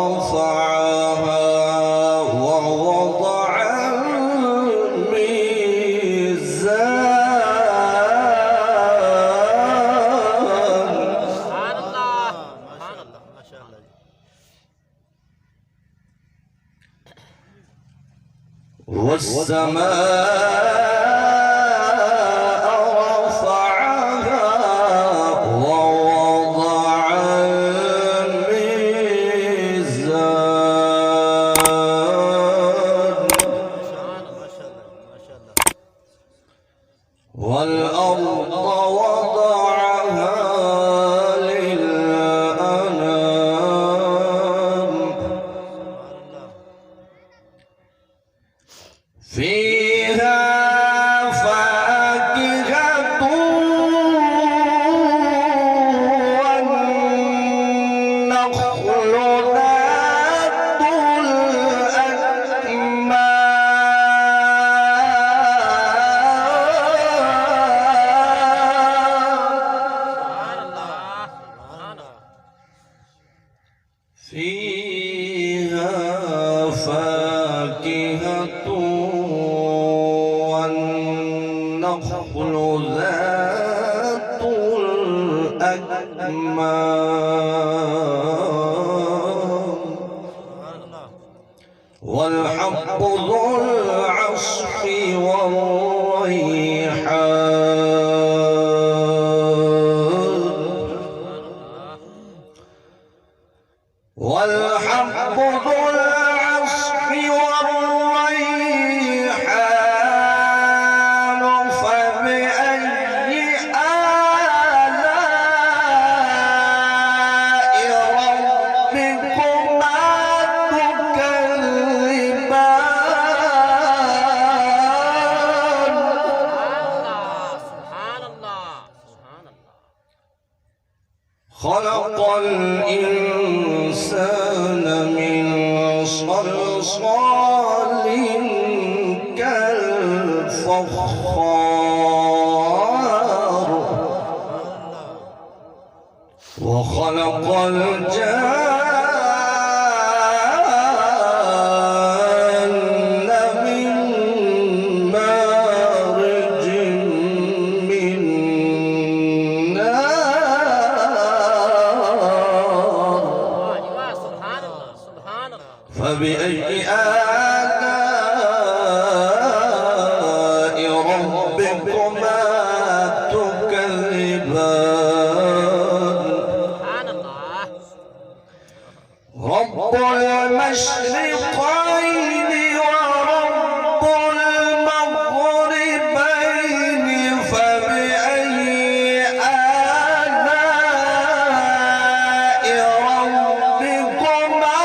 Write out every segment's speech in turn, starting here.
رفعها ووضع الميزان. سبحان الله سبحان الله ما شاء الله. والسماء والأرض وضعها للأنام فيها فاكهة والنخل ذات فيها فاكهة والنخل ذات الأكمام والحب ذو العصف والحب ذو العصف والريحان فبأي آلاء ربكما تكذبان. سبحان الله سبحان الله. خلق الإنسان من صلصال كالفخار وخلق الجان من مارج من نار. سبحان الله سبحان الله. فبأي آلاء ربكما تكذبان. سبحان الله. رب المشرقين ورب المغربين فبأي آلاء ربكما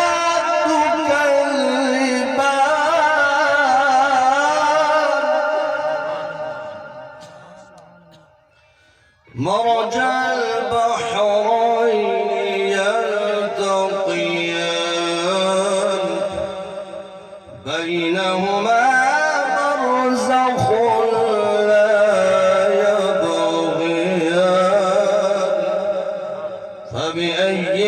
تكذبان. مرج البحرين يلتقيان بينهما برزخ لا يبغيان فبأي